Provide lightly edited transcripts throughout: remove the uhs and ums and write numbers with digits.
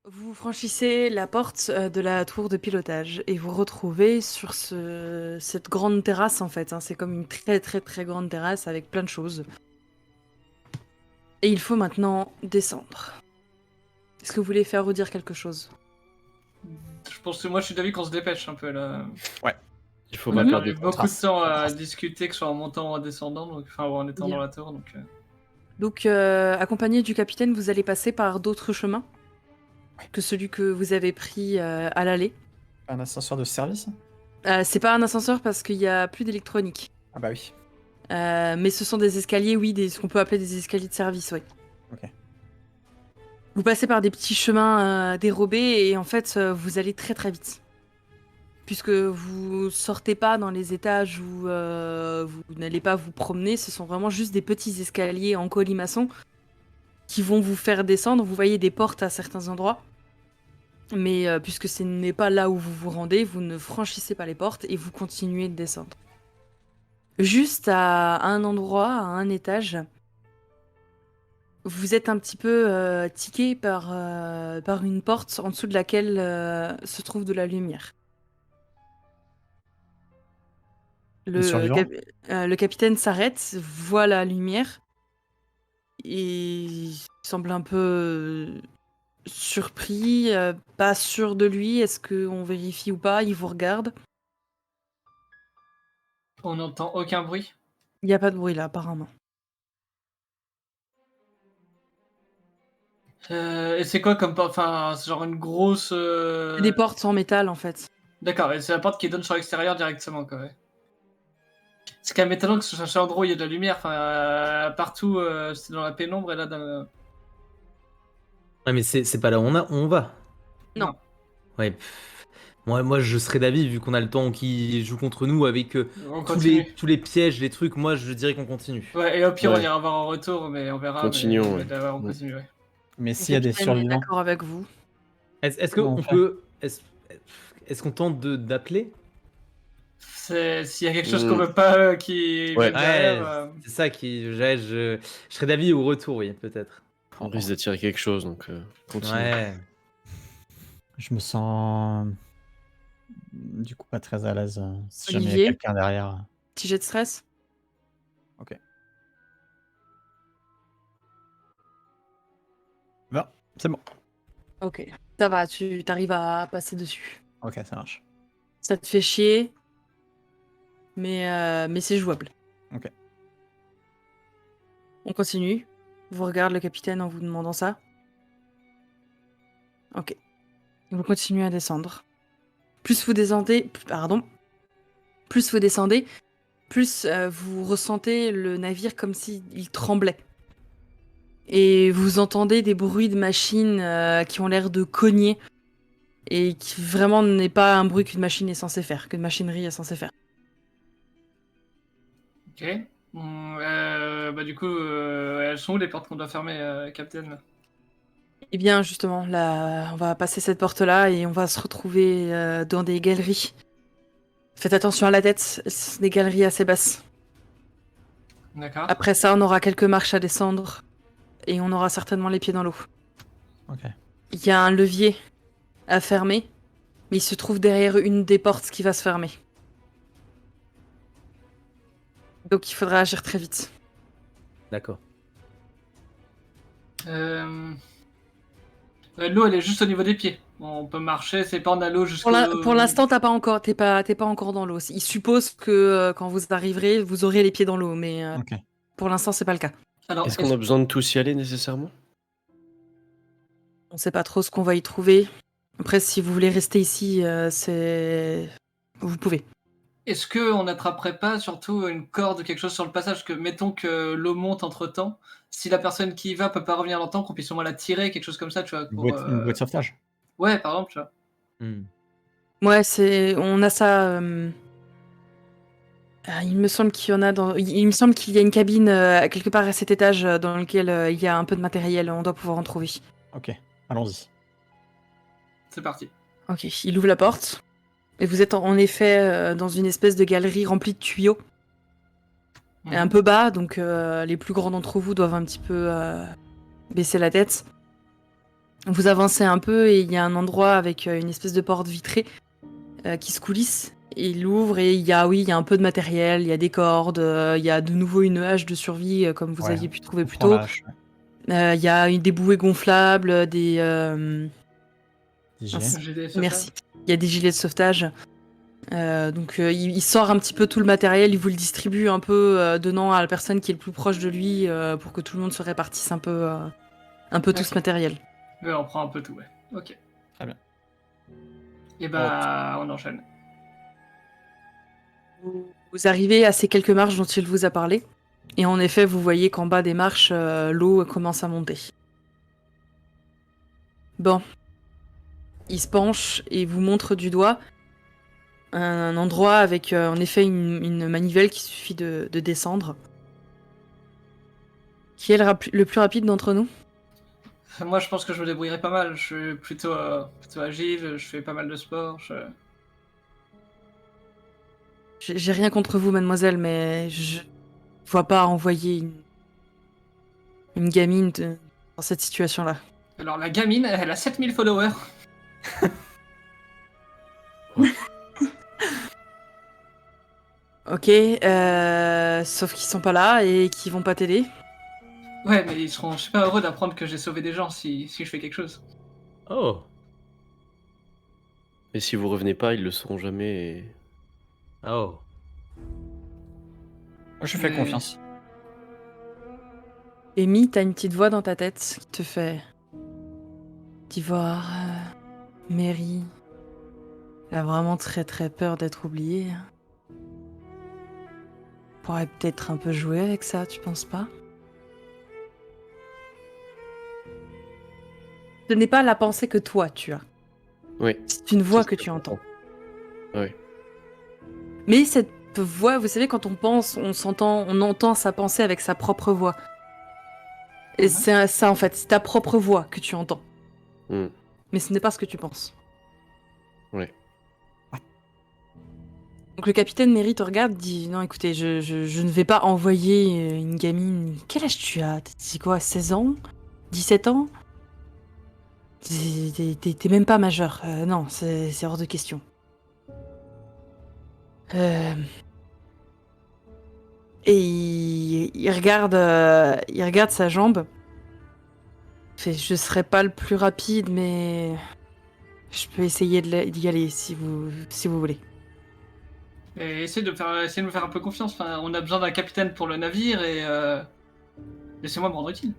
Vous franchissez la porte de la tour de pilotage et vous retrouvez sur cette grande terrasse en fait, hein. C'est comme une très très très grande terrasse avec plein de choses. Et il faut maintenant descendre. Est-ce que vous voulez faire ou dire quelque chose? Je pense que moi je suis d'avis qu'on se dépêche un peu là. Ouais. Il faut On a pas Mhm. perdre de perdu temps. beaucoup de temps à Trace. discuter, que ce soit en montant ou en descendant, donc, enfin ou en étant dans Bien. la tour. Donc, Donc, accompagné du capitaine, vous allez passer par d'autres chemins que celui que vous avez pris à l'aller. Un ascenseur de service? C'est pas un ascenseur parce qu'il y a plus d'électronique. Ah bah oui. Mais ce sont des escaliers, oui, ce qu'on peut appeler des escaliers de service, oui. Ok. Vous passez par des petits chemins dérobés et en fait, vous allez très très vite. Puisque vous sortez pas dans les étages où vous n'allez pas vous promener, ce sont vraiment juste des petits escaliers en colimaçon qui vont vous faire descendre. Vous voyez des portes à certains endroits, mais puisque ce n'est pas là où vous vous rendez, vous ne franchissez pas les portes et vous continuez de descendre. Juste à un endroit, à un étage, vous êtes un petit peu tiqué par une porte en dessous de laquelle se trouve de la lumière. Les survivants? Le capitaine s'arrête, voit la lumière et il semble un peu surpris, pas sûr de lui. Est-ce qu'on vérifie ou pas? Il vous regarde. on n'entend aucun bruit. Il n'y a pas de bruit là, apparemment. Et c'est quoi comme porte? Enfin, c'est genre une grosse. C'est des portes en métal en fait. D'accord, et c'est la porte qui donne sur l'extérieur directement, quoi. Ouais. C'est quand même étonnant que ce soit un endroit où il y a de la lumière. Enfin, partout, c'est dans la pénombre et là. Ouais, mais c'est pas là où on va. Non. Ouais. Moi, je serais d'avis, vu qu'on a le temps qui joue contre nous avec On tous les, continue. tous les pièges, les trucs, moi, je dirais qu'on continue. Ouais, et au pire, on Ouais. ira voir en retour, mais on verra. Continuons, Mais ouais. d'abord, on Mm. continue, ouais. Mais Le s'il y a des capitaine est survivants, d'accord avec vous. Est-ce comment on qu'on fait? peut... Est-ce qu'on tente d'appeler? S'il y a quelque chose qu'on veut pas qui Ouais. vienne derrière. Ouais, c'est ça qui... je serais d'avis au retour, oui, peut-être. On risque d'attirer quelque chose, donc continue. Ouais. Je me sens du coup pas très à l'aise si jamais il y a Olivier, quelqu'un derrière. petit jet de stress. Ok. Bon, c'est bon. Ok. Ça va, tu t'arrives à passer dessus. Ok, ça marche. Ça te fait chier, mais c'est jouable. Ok. On continue. Vous regarde le capitaine en vous demandant ça. Ok. Vous continuez à descendre. Plus vous descendez, plus vous ressentez le navire comme s'il tremblait. Et vous entendez des bruits de machines qui ont l'air de cogner et qui vraiment n'est pas un bruit qu'une machine est censée faire, qu'une machinerie est censée faire. Ok. Bah du coup, elles sont où les portes qu'on doit fermer, Captain? Eh bien, justement, là, on va passer cette porte-là et on va se retrouver dans des galeries. Faites attention à la tête, c'est des galeries assez basses. D'accord. Après ça, on aura quelques marches à descendre et on aura certainement les pieds dans l'eau. Ok. Il y a un levier à fermer, mais il se trouve derrière une des portes qui va se fermer. Donc il faudra agir très vite. D'accord. L'eau, elle est juste au niveau des pieds. On peut marcher, c'est pas en a l'eau jusqu'au. Pour l'instant, t'es pas encore dans l'eau. Il suppose que quand vous arriverez, vous aurez les pieds dans l'eau, mais Ok. pour l'instant, c'est pas le cas. Alors, Est-ce qu'on a besoin de tous y aller nécessairement? On sait pas trop ce qu'on va y trouver. Après, si vous voulez rester ici, vous pouvez. est-ce qu'on n'attraperait pas surtout une corde ou quelque chose sur le passage? Que mettons que l'eau monte entre temps. Si la personne qui y va peut pas revenir longtemps, qu'on puisse au moins la tirer, quelque chose comme ça, tu vois. Une Pour, boîte de sauvetage. Ouais, par exemple, tu vois. Hmm. Ouais, on a ça. Il me semble qu'il y en a il me semble qu'il y a une cabine quelque part à cet étage dans lequel il y a un peu de matériel. On doit pouvoir en trouver. Ok, allons-y. C'est parti. Ok, il ouvre la porte. Et vous êtes en effet dans une espèce de galerie remplie de tuyaux. Et un peu bas, donc les plus grands d'entre vous doivent un petit peu baisser la tête. Vous avancez un peu et il y a un endroit avec une espèce de porte vitrée qui se coulisse. Et il ouvre et il y a un peu de matériel, il y a des cordes, il y a de nouveau une hache de survie comme vous Ouais, aviez pu trouver on plus prend tôt. la hache, ouais. Il y a des bouées gonflables, des... Des mince. gilets. J'ai des sauvetards. Merci. Il y a des gilets de sauvetage. Donc il sort un petit peu tout le matériel, il vous le distribue un peu donnant à la personne qui est le plus proche de lui pour que tout le monde se répartisse un peu tout ce Ok. matériel. Ouais, on prend un peu tout, ouais. Ok. Très bien. Et bah, on enchaîne. Vous arrivez à ces quelques marches dont il vous a parlé. Et en effet, vous voyez qu'en bas des marches, l'eau commence à monter. Bon. Il se penche et vous montre du doigt un endroit avec en effet une manivelle qu'il suffit de descendre. Qui est le plus rapide d'entre nous? Moi, je pense que je me débrouillerai pas mal. Je suis plutôt agile, je fais pas mal de sport. J'ai rien contre vous, mademoiselle, mais je vois pas envoyer une gamine dans cette situation-là. Alors, la gamine, elle a 7000 followers. Ok, sauf qu'ils sont pas là et qu'ils vont pas t'aider. Ouais, mais ils seront super heureux d'apprendre que j'ai sauvé des gens si je fais quelque chose. Oh. Et si vous revenez pas, ils le sauront jamais. Oh. Moi, je fais Mais- confiance. Amy, t'as une petite voix dans ta tête qui te fait... D'Ivoire, Mary... Elle a vraiment très très peur d'être oubliée. Pourrait peut-être un peu jouer avec ça, tu penses pas? Ce n'est pas la pensée que toi tu as. Oui. C'est une voix C'est que ce tu entends. Oui. Mais cette voix, vous savez, quand on pense, on entend sa pensée avec sa propre voix. Et Mhm. c'est ça en fait, c'est ta propre voix que tu entends. Hmm. Mais ce n'est pas ce que tu penses. Ouais. Donc le capitaine Mary te regarde, dit non écoutez, je ne vais pas envoyer une gamine. Quel âge tu as? C'est quoi, 16 ans? 17 ans? T'es même pas majeur. Non, c'est hors de question. Et il regarde sa jambe. Il fait, je serai pas le plus rapide, mais je peux essayer d'y aller si vous voulez. Et essaye de me faire un peu confiance. Enfin, on a besoin d'un capitaine pour le navire et laissez-moi me rendre utile.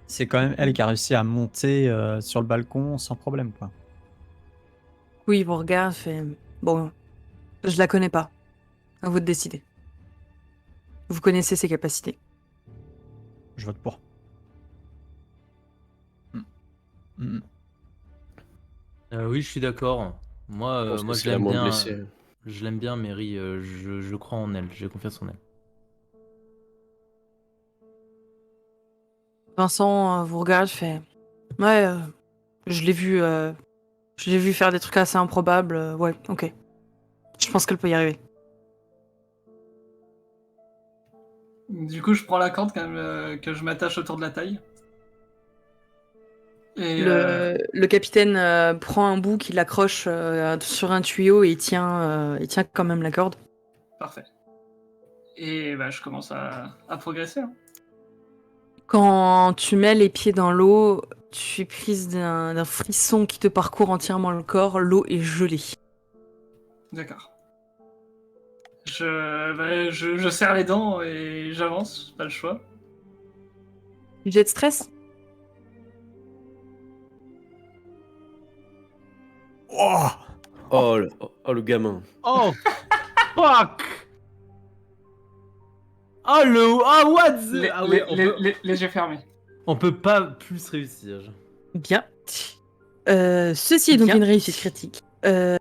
C'est quand même elle qui a réussi à monter sur le balcon sans problème, quoi. Oui, il vous regarde, fait bon, je la connais pas. À vous de décider. Vous connaissez ses capacités. Je vote pour. Mm. Oui, je suis d'accord. Moi, Je pense que moi, c'est la moins blessée. je l'aime bien, Mary. Je crois en elle. J'ai confiance en elle. Vincent vous regarde, fait ouais, je l'ai vu faire des trucs assez improbables. Ouais, ok. Je pense qu'elle peut y arriver. Du coup, je prends la corde quand même que je m'attache autour de la taille. Et Le capitaine prend un bout qu'il accroche sur un tuyau et il tient quand même la corde. parfait. Et bah, je commence à progresser. Hein. Quand tu mets les pieds dans l'eau, tu es prise d'un frisson qui te parcourt entièrement le corps. L'eau est gelée. D'accord. Je serre les dents et j'avance, pas le choix. Jet de stress? Oh, Oh, le gamin. Oh fuck. Oh le what the... Ah oui, Les yeux fermés. on peut pas plus réussir. Bien. Ceci est donc une réussite critique. Putain,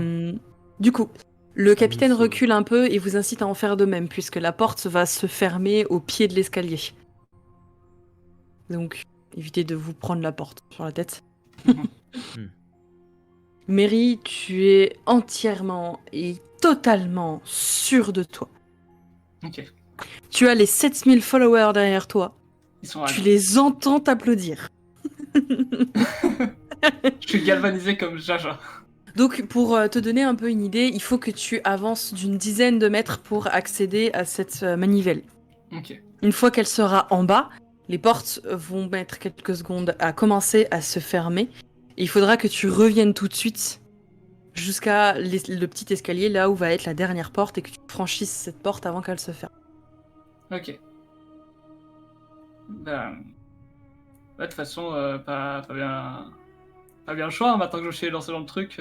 le 1. Du coup, le capitaine nous sauve. recule un peu et vous incite à en faire de même, puisque la porte va se fermer au pied de l'escalier. Donc, évitez de vous prendre la porte sur la tête. Mary, tu es entièrement et totalement sûre de toi. Ok. Tu as les 7000 followers derrière toi. Ils sont Tu ravis. les entends t'applaudir. Je suis galvanisé comme Jaja. Donc, pour te donner un peu une idée, il faut que tu avances d'une dizaine de mètres pour accéder à cette manivelle. Ok. Une fois qu'elle sera en bas, les portes vont mettre quelques secondes à commencer à se fermer. Et il faudra que tu reviennes tout de suite jusqu'à le petit escalier, là où va être la dernière porte, et que tu franchisses cette porte avant qu'elle se ferme. Ok. Ben... Ouais, de toute façon, pas bien le choix, hein, maintenant que je suis lancé dans le truc.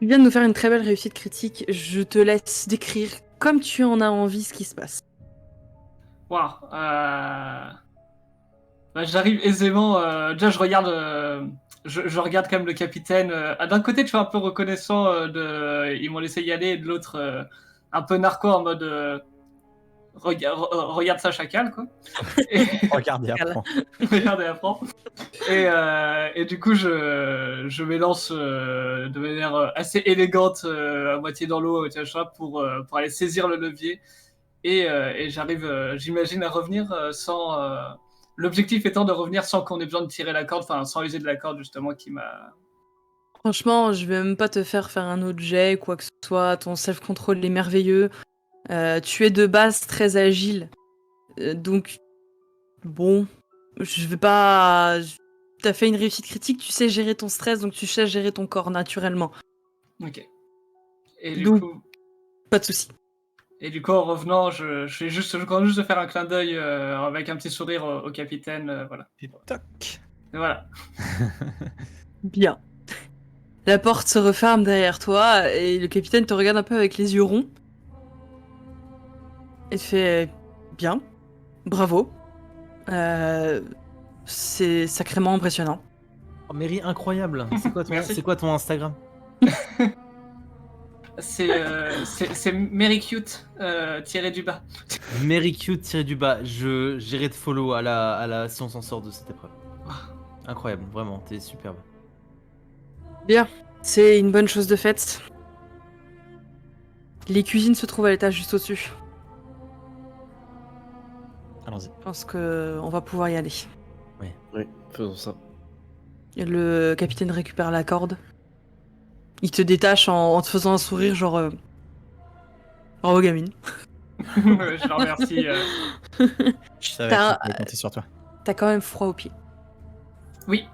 Tu viens de nous faire une très belle réussite critique. Je te laisse décrire comme tu en as envie ce qui se passe. Waouh. Bah, j'arrive aisément. Déjà, je regarde quand même le capitaine. D'un côté, tu vois, un peu reconnaissant ils m'ont laissé y aller, et de l'autre, un peu narco en mode regarde ça, chacal, quoi. Et, Regarde et apprends. regarde et apprends. Et du coup, je m'élance de manière assez élégante, à moitié dans l'eau, à moitié machin, pour aller saisir le levier. Et j'arrive, j'imagine, à revenir sans. L'objectif étant de revenir sans qu'on ait besoin de tirer la corde, enfin sans user de la corde justement qui m'a. Franchement, je vais même pas te faire un autre jet, quoi que ce soit. Ton self-control est merveilleux. Tu es de base très agile. Donc, bon, je vais pas. T'as fait une réussite critique, tu sais gérer ton stress, donc tu sais gérer ton corps naturellement. Ok. Et du Donc, coup, pas de souci. en revenant, je compte juste de faire un clin d'œil avec un petit sourire au capitaine, voilà. Et toc. Et voilà. Bien. La porte se referme derrière toi et le capitaine te regarde un peu avec les yeux ronds. Et te fait bien, bravo. C'est sacrément impressionnant. Oh, Mary, incroyable. Merci. C'est quoi ton Instagram? C'est Mary Cute tiré du bas. Mary Cute tiré du bas. J'irai te follow à la si on s'en sort de cette épreuve. Incroyable, vraiment, t'es superbe. Bien, c'est une bonne chose de faite. Les cuisines se trouvent à l'étage juste au-dessus. Allons-y. Je pense qu'on va pouvoir y aller. Oui, faisons ça. Et le capitaine récupère la corde. Il te détache en te faisant un sourire genre... Bravo gamine. Je le remercie. Je savais T'as- qu'il pouvait compter sur toi. T'as quand même froid aux pieds. Oui.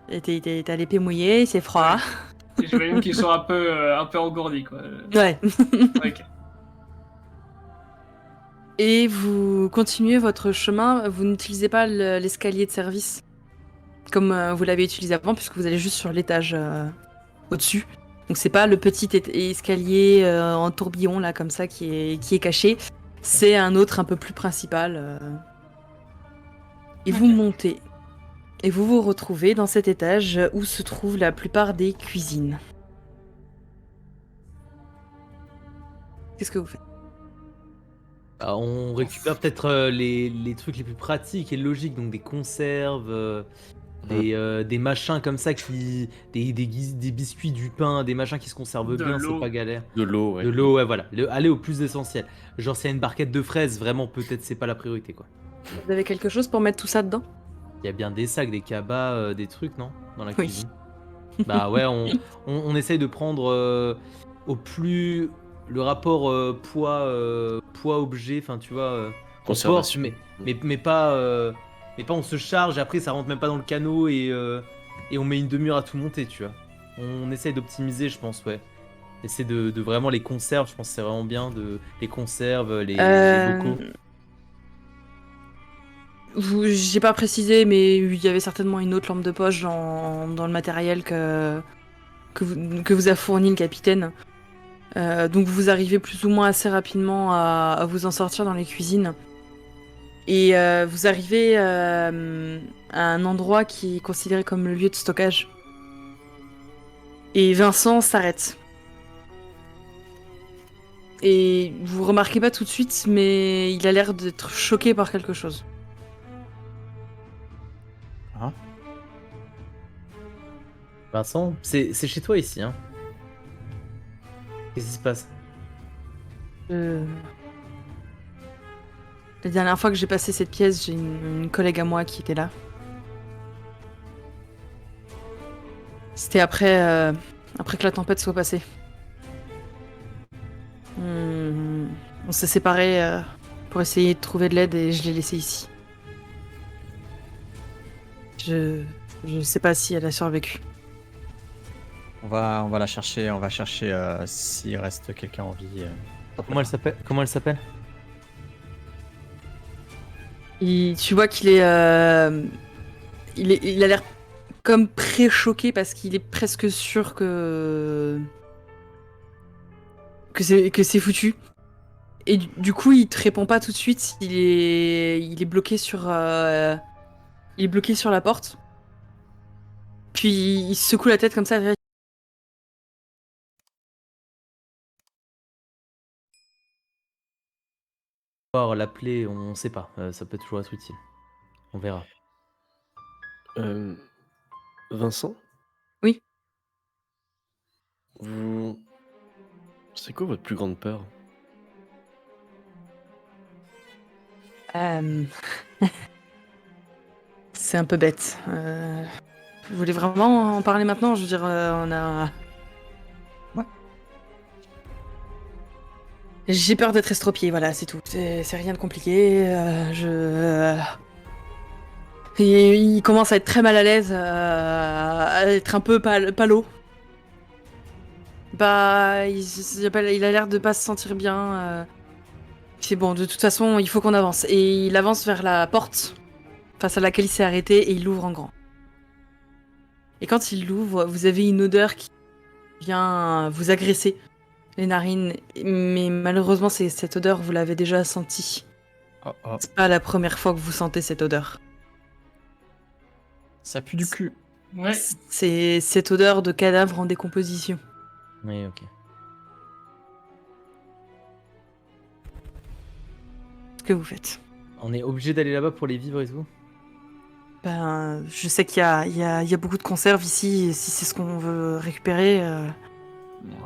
Et t'as l'épée mouillée, c'est froid. Et je vois qu'ils sont un peu engourdis, quoi. Ouais. Ok. Et vous continuez votre chemin, vous n'utilisez pas l'escalier de service comme vous l'avez utilisé avant, puisque vous allez juste sur l'étage au-dessus. Donc c'est pas le petit escalier en tourbillon là comme ça qui est caché, c'est un autre un peu plus principal. Et vous Ok. montez. Et vous vous retrouvez dans cet étage où se trouvent la plupart des cuisines. Qu'est-ce que vous faites ? Bah, on récupère peut-être les trucs les plus pratiques et logiques, donc des conserves, des machins comme ça des biscuits, du pain, des machins qui se conservent De bien, c'est l'eau. pas galère. De l'eau, ouais. De l'eau, ouais, voilà. Aller au plus essentiel. Genre, s'il y a une barquette de fraises, vraiment, peut-être c'est pas la priorité, quoi. Vous avez quelque chose pour mettre tout ça dedans ? Il y a bien des sacs, des cabas, des trucs, non? Dans la Oui. cuisine. Bah ouais, on essaye de prendre au plus le rapport poids-objet, enfin tu vois, on force, Conservation. mais pas on se charge et après ça rentre même pas dans le canot et on met une demi-heure à tout monter, tu vois. On essaye d'optimiser, je pense, ouais. Essayer de vraiment les conserves, je pense que c'est vraiment bien, les conserves, les bocaux. J'ai pas précisé, mais il y avait certainement une autre lampe de poche dans le matériel que vous a fourni le capitaine. Donc vous arrivez plus ou moins assez rapidement à vous en sortir dans les cuisines. Et vous arrivez à un endroit qui est considéré comme le lieu de stockage. Et Vincent s'arrête. Et vous remarquez pas tout de suite, mais il a l'air d'être choqué par quelque chose. Ah. Vincent, c'est chez toi ici, hein? Qu'est-ce qui se passe? La dernière fois que j'ai passé cette pièce, j'ai une collègue à moi qui était là. C'était après que la tempête soit passée. On s'est séparés pour essayer de trouver de l'aide et je l'ai laissée ici. Je sais pas si elle a survécu. On va la chercher, on va chercher s'il reste quelqu'un en vie. Comment elle s'appelle? Tu vois qu'il est, il a l'air comme pré-choqué parce qu'il est presque sûr que c'est foutu. Et du coup, il te répond pas tout de suite. Il est bloqué sur la porte. Puis il secoue la tête comme ça. L'appeler, on sait pas. Ça peut toujours être utile. On verra. Vincent? Oui. C'est quoi votre plus grande peur? C'est un peu bête. Vous voulez vraiment en parler maintenant? Je veux dire, on a... Ouais. J'ai peur d'être estropié, voilà, c'est tout. C'est rien de compliqué. Et il commence à être très mal à l'aise, à être un peu palo. Bah, il a l'air de pas se sentir bien. C'est bon, de toute façon, il faut qu'on avance. Et il avance vers la porte face à laquelle il s'est arrêté et il l'ouvre en grand. Et quand il l'ouvre, vous avez une odeur qui vient vous agresser les narines. Mais malheureusement, cette odeur, vous l'avez déjà sentie. Oh, oh. C'est pas la première fois que vous sentez cette odeur. Ça pue du cul. Ouais. C'est cette odeur de cadavre en décomposition. Oui, ok. Ce que vous faites. On est obligé d'aller là-bas pour les vivres et tout? Ben, je sais qu'il y a beaucoup de conserves ici, et si c'est ce qu'on veut récupérer.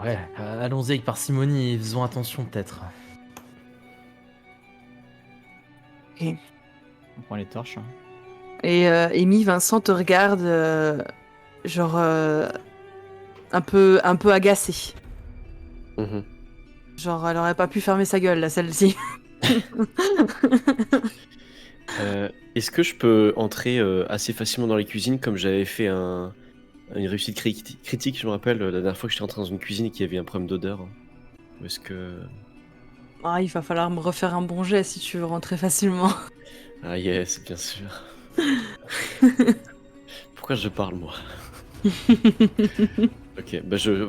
Ouais, allons-y avec parcimonie et faisons attention peut-être. Ok. On prend les torches. Hein. Et Amy, Vincent te regarde, genre un peu agacé. Mhm. Genre, elle aurait pas pu fermer sa gueule, là, celle-ci. Est-ce que je peux entrer assez facilement dans les cuisines comme j'avais fait une réussite critique, je me rappelle, la dernière fois que j'étais rentré dans une cuisine et qu'il y avait un problème d'odeur? Ou est-ce que... Ah, il va falloir me refaire un bon jet si tu veux rentrer facilement. Ah yes, bien sûr. Pourquoi je parle, moi? Ok, bah je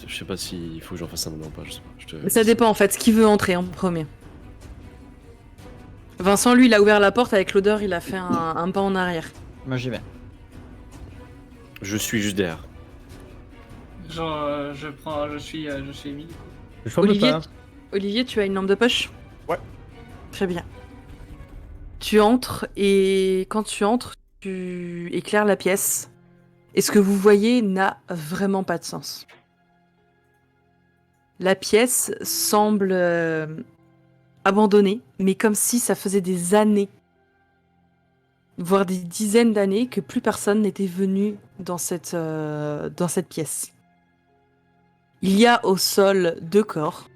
sais pas s'il faut que j'en fasse un moment ou pas, je sais pas. Ça dépend en fait, qui veut entrer en premier. Vincent, lui, il a ouvert la porte avec l'odeur, il a fait un pas en arrière. Moi j'y vais. Je suis juste derrière. Genre, je suis Amy, du coup. Je forme Olivier, pas. Olivier, tu as une lampe de poche? Ouais. Très bien. Tu entres et quand tu entres, tu éclaires la pièce. Et ce que vous voyez n'a vraiment pas de sens. La pièce semble abandonnée, mais comme si ça faisait des années, voire des dizaines d'années, que plus personne n'était venu dans cette pièce. Il y a au sol 2 corps.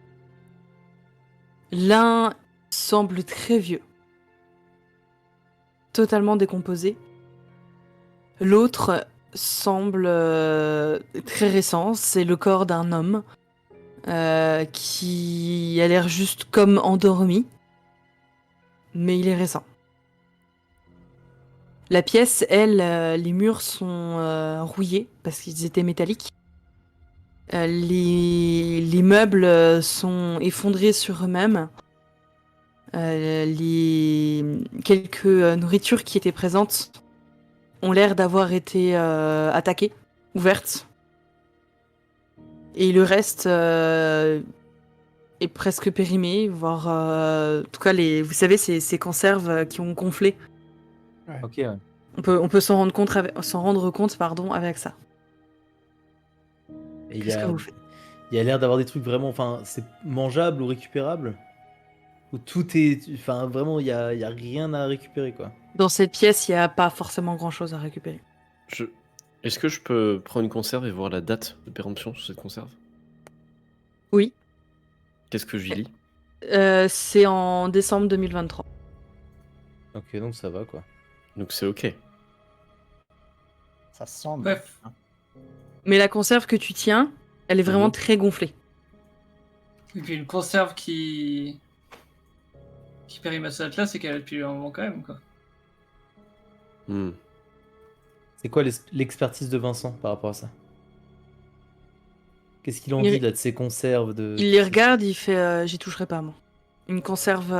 L'un semble très vieux, totalement décomposé. L'autre semble très récent, c'est le corps d'un homme qui a l'air juste comme endormi, mais il est récent. La pièce, elle, les murs sont rouillés parce qu'ils étaient métalliques. Les meubles sont effondrés sur eux-mêmes. Les quelques nourritures qui étaient présentes ont l'air d'avoir été attaquées, ouvertes. Et le reste est presque périmé, voire... en tout cas, vous savez, ces conserves qui ont gonflé. Ok, ouais. On peut s'en rendre compte, avec ça. Et Qu'est-ce que vous faites? Il y a l'air d'avoir des trucs vraiment. Enfin, c'est mangeable ou récupérable? Ou tout est. Enfin, vraiment, il y a rien à récupérer, quoi. Dans cette pièce, il n'y a pas forcément grand-chose à récupérer. Je... Est-ce que je peux prendre une conserve et voir la date de péremption sur cette conserve? Oui, Qu'est-ce que j'y lis? c'est en décembre 2023. Ok, donc ça va, quoi. Donc c'est ok. Ça semble. Bref. hein. Mais la conserve que tu tiens, elle est vraiment Mhm. très gonflée. Et puis une conserve qui périme à ce date-là, c'est qu'elle est depuis un moment quand même, quoi. Hmm. C'est quoi l'expertise de Vincent par rapport à ça? Qu'est-ce qu'il en Il- dit, là, de ses conserves de... Il les regarde, il fait j'y toucherai pas, moi. Une conserve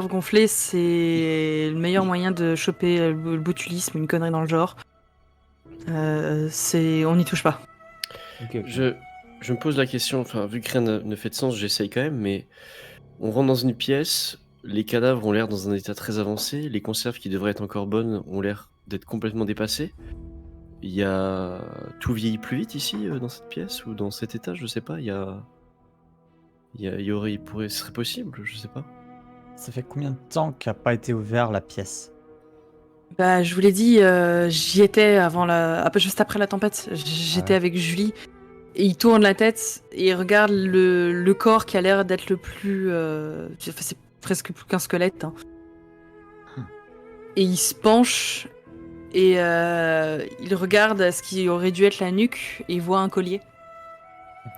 gonflée, c'est le meilleur moyen de choper le botulisme, une connerie dans le genre. On n'y touche pas. Ok, ok. Je me pose la question, enfin, vu que rien ne fait de sens, j'essaye quand même, mais on rentre dans une pièce, les cadavres ont l'air dans un état très avancé, les conserves qui devraient être encore bonnes ont l'air d'être complètement dépassées. Il y a... Tout vieillit plus vite ici, dans cette pièce, ou dans cet état, je sais pas, ce serait possible, je sais pas. Ça fait combien de temps qu'a pas été ouvert la pièce? Bah, je vous l'ai dit, j'y étais juste après la tempête. J'étais Ouais. avec Julie. Et il tourne la tête et il regarde le corps qui a l'air d'être le plus. Enfin, c'est presque plus qu'un squelette. Hein. Et il se penche et il regarde ce qui aurait dû être la nuque et il voit un collier.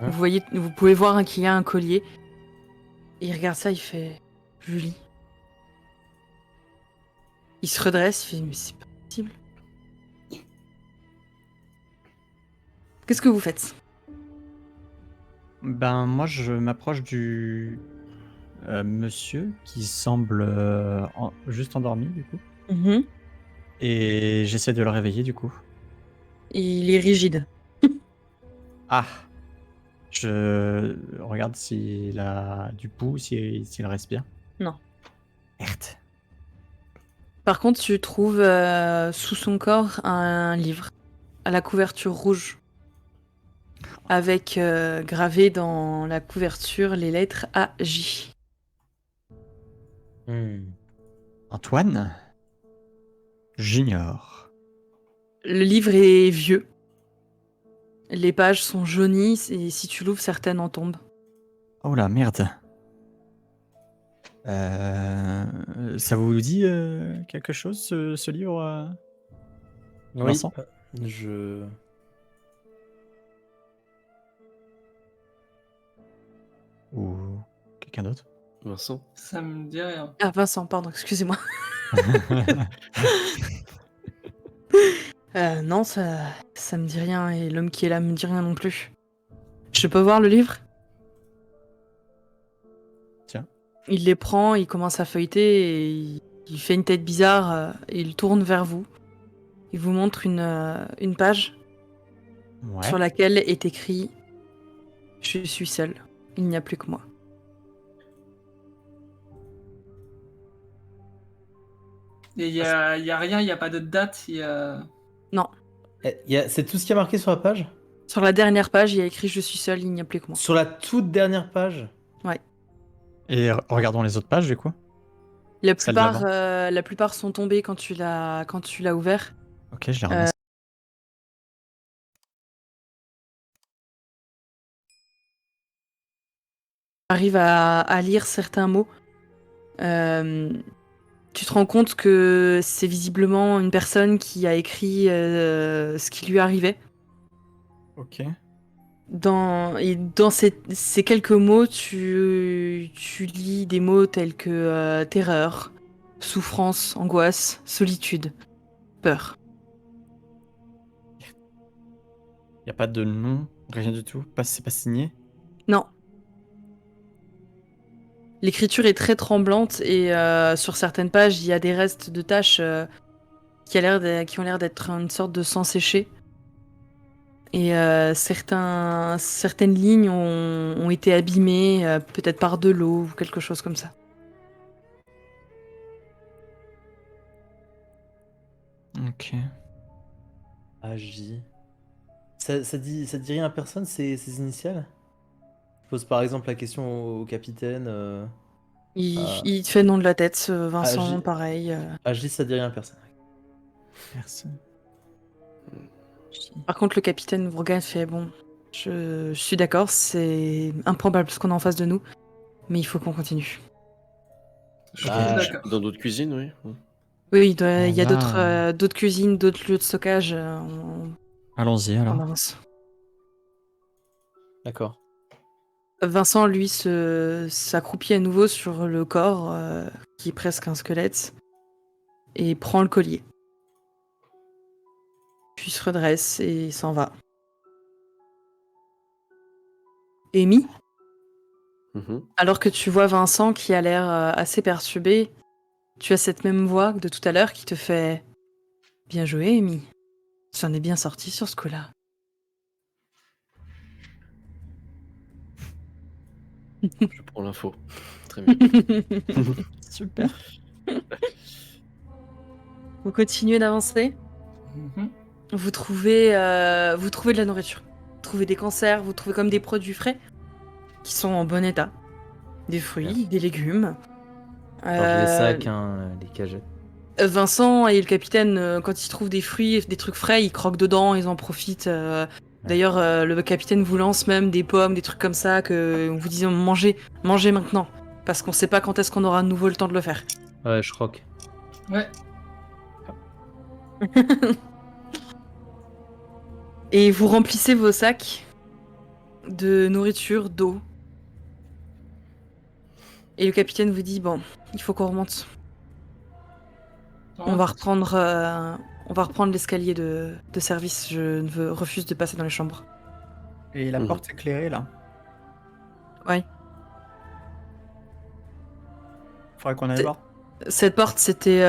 Mhm. Vous pouvez voir qu'il y a un collier. Et il regarde ça, il fait Julie. Il se redresse, il fait mais c'est pas possible. Qu'est-ce que vous faites? Ben, moi, je m'approche du monsieur qui semble juste endormi, du coup. Et j'essaie de le réveiller, du coup. Il est rigide. Ah! Je regarde s'il a du pouls, s'il respire. Non. Merde. Par contre, tu trouves sous son corps un livre à la couverture rouge. Avec gravé dans la couverture les lettres AJ. Hmm. Antoine? Junior. Le livre est vieux. Les pages sont jaunies et si tu l'ouvres, certaines en tombent. Oh la merde. Ça vous dit quelque chose, ce livre, Oui, Vincent? je... Ou quelqu'un d'autre? Vincent? Ça me dit rien. Ah, Vincent, pardon, excusez-moi. Non, ça me dit rien et l'homme qui est là me dit rien non plus. Je peux voir le livre? Tiens. Il les prend, il commence à feuilleter et il fait une tête bizarre et il tourne vers vous. Il vous montre une page Ouais. sur laquelle est écrit « Je suis seul, il n'y a plus que moi ». Et il y a rien, il n'y a pas de date, il y a... C'est tout ce qui a marqué sur la page? Sur la dernière page, il y a écrit « Je suis seul, il n'y a plus que moi Sur la toute dernière page? ». Et regardons les autres pages, du coup. La Celle plupart, d'avant. la plupart sont tombées quand tu l'as ouvert. Ok, je les ramasse. Arrive à lire certains mots. Tu te rends compte que c'est visiblement une personne qui a écrit ce qui lui arrivait. Ok. Dans ces quelques mots, tu lis des mots tels que terreur, souffrance, angoisse, solitude, peur. Y a pas de nom, rien du tout. C'est pas signé. Non. L'écriture est très tremblante et sur certaines pages, il y a des restes de taches qui ont l'air d'être une sorte de sang séché. Et certaines lignes ont été abîmées, peut-être par de l'eau ou quelque chose comme ça. Ok. AJ. Ça dit rien à personne, ces initiales? pose par exemple la question au capitaine. Il te fait non de la tête, Vincent, j'ai- pareil. Agis, ça dit rien à personne. Merci. Par contre, le capitaine vous regarde et fait bon, je suis d'accord, c'est improbable ce qu'on a en face de nous, mais il faut qu'on continue. Je Ah, suis je- d'accord. Dans d'autres cuisines, oui. Oui, il y a Là, d'autres cuisines, d'autres lieux de stockage. allons-y On alors. avance. D'accord. Vincent, lui, s'accroupit à nouveau sur le corps, qui est presque un squelette, et prend le collier. Puis se redresse et s'en va. Amy, Mhm. alors que tu vois Vincent qui a l'air assez perturbé, tu as cette même voix de tout à l'heure qui te fait « Bien joué, Amy. Tu en es bien sorti sur ce coup-là. » Je prends l'info. Très bien. Super. Vous continuez d'avancer. Mhm. Vous trouvez de la nourriture. Vous trouvez des conserves, vous trouvez comme des produits frais qui sont en bon état. Des fruits, des légumes. Chargez les sacs, hein, les cagettes. Vincent et le capitaine, quand ils trouvent des fruits, des trucs frais, ils croquent dedans, ils en profitent. D'ailleurs, le capitaine vous lance même des pommes, des trucs comme ça, que on vous dit mangez maintenant. Parce qu'on sait pas quand est-ce qu'on aura de nouveau le temps de le faire. Ouais, je croque. Ouais. Et vous remplissez vos sacs de nourriture, d'eau. Et le capitaine vous dit bon, il faut qu'on remonte. On va reprendre l'escalier de service. Refuse de passer dans les chambres. Et la Mhm. porte éclairée là. Ouais. Faudrait qu'on aille C'est- voir. Cette porte, c'était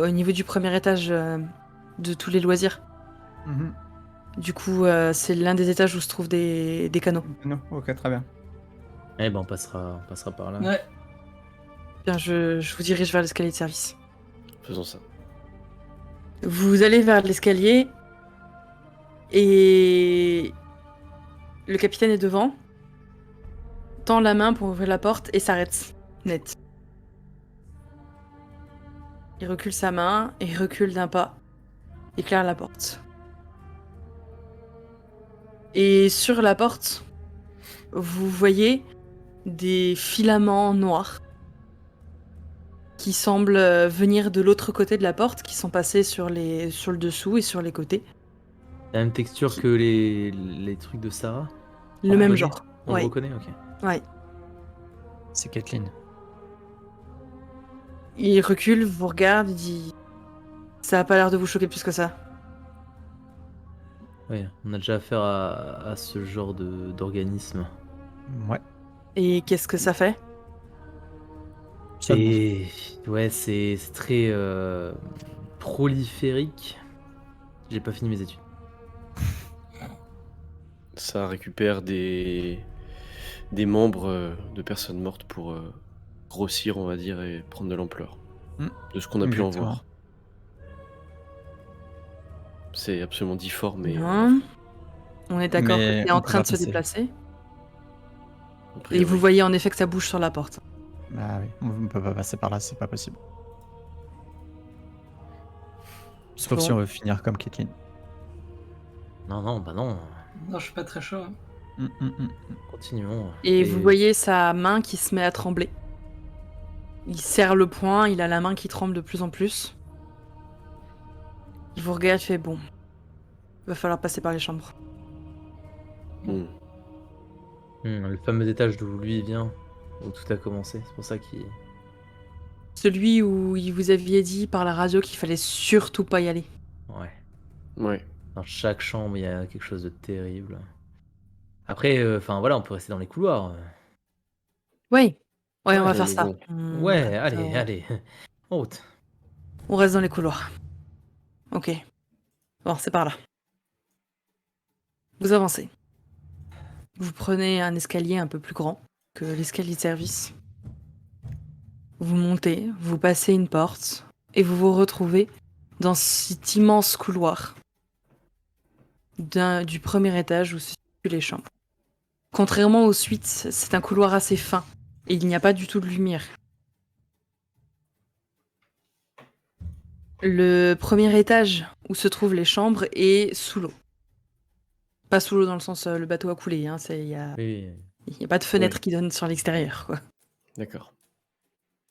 au niveau du premier étage de tous les loisirs. Mhm. Du coup, c'est l'un des étages où se trouvent des canaux. Non, ok, très bien. Eh ben, on passera par là. Ouais. Bien, je vous dirige vers l'escalier de service. Faisons ça. Vous allez vers l'escalier et le capitaine est devant, tend la main pour ouvrir la porte et s'arrête net. Il recule sa main et recule d'un pas, éclaire la porte. Et sur la porte, vous voyez des filaments noirs qui semblent venir de l'autre côté de la porte, qui sont passés sur le dessous et sur les côtés. La même texture que les trucs de Sarah. Le On même reconnaît genre. On le Ouais. reconnaît, ok. Ouais. C'est Kathleen. Il recule, vous regarde, il dit ça a pas l'air de vous choquer plus que ça. Ouais, on a déjà affaire à ce genre d'organisme. Ouais. Et qu'est-ce que ça fait? Ça bouffe. Et ouais, c'est très proliférique. J'ai pas fini mes études. Ça récupère des membres de personnes mortes pour grossir, on va dire, et prendre de l'ampleur. De ce qu'on a pu en Exactement. voir. C'est absolument difforme et Non. On est d'accord que Mais c'est on en peut train pas de se passer. déplacer. a Et priori. vous voyez en effet que ça bouge sur la porte. Bah oui, on peut pas passer par là, c'est pas possible. Sauf Bon. si on veut finir comme Kathleen. Non, bah non. Non, je suis pas très chaud. Hein. Continuons. Et vous voyez sa main qui se met à trembler. Il serre le poing, il a la main qui tremble de plus en plus. Il vous regarde, il fait bon. Va falloir passer par les chambres. Hmm. Le fameux étage d'où lui vient, où tout a commencé. C'est pour ça qu'il. Celui où il vous aviez dit par la radio qu'il fallait surtout pas y aller. Ouais. Ouais. Dans chaque chambre, il y a quelque chose de terrible. Après, enfin voilà, on peut rester dans les couloirs. Oui. Ouais, on va Ouais, faire mais ça. bon. Ouais, allez. Haute. On reste dans les couloirs. Ok. Bon, c'est par là. Vous avancez. Vous prenez un escalier un peu plus grand que l'escalier de service. Vous montez, vous passez une porte et vous vous retrouvez dans cet immense couloir du premier étage où se situent les chambres. Contrairement aux suites, c'est un couloir assez fin et il n'y a pas du tout de lumière. Le premier étage où se trouvent les chambres est sous l'eau. Pas sous l'eau dans le sens le bateau a coulé, hein, il n'y a, Oui. y a pas de fenêtre Oui. qui donne sur l'extérieur, quoi. D'accord.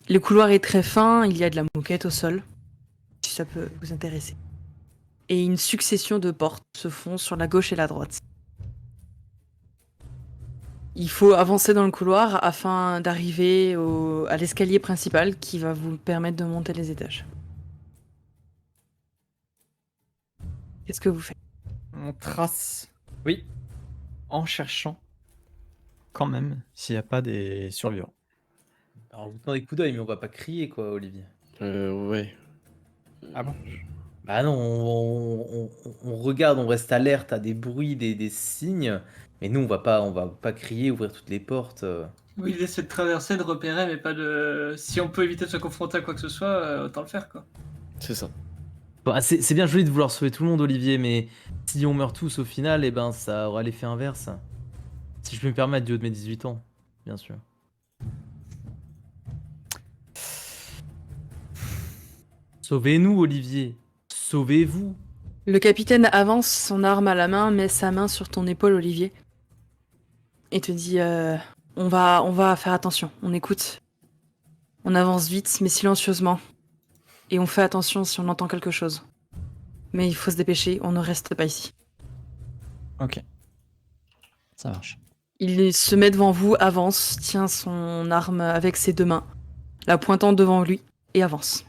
Le couloir est très fin, il y a de la moquette au sol, si ça peut vous intéresser. Et une succession de portes se font sur la gauche et la droite. Il faut avancer dans le couloir afin d'arriver à l'escalier principal qui va vous permettre de monter les étages. Qu'est-ce que vous faites? On trace Oui. en cherchant quand même s'il n'y a pas des survivants. Alors, vous tenez des coups d'œil, mais on va pas crier, quoi, Olivier. Ouais. Ah bon? Bah non, on regarde, on reste alerte à des bruits, des signes, mais nous, on va pas crier, ouvrir toutes les portes. Oui, l'idée c'est de traverser, de repérer, mais pas de. Si on peut éviter de se confronter à quoi que ce soit, autant le faire, quoi. C'est ça. Bah, c'est bien joli de vouloir sauver tout le monde, Olivier, mais si on meurt tous au final, eh ben, ça aura l'effet inverse. Si je peux me permettre, du haut de mes 18 ans, bien sûr. Sauvez-nous, Olivier. Sauvez-vous. Le capitaine avance, son arme à la main, met sa main sur ton épaule, Olivier, et te dit on va faire attention, on écoute. On avance vite, mais silencieusement. Et on fait attention si on entend quelque chose. Mais il faut se dépêcher, on ne reste pas ici. Ok. Ça marche. Il se met devant vous, avance, tient son arme avec ses deux mains, la pointant devant lui, et avance.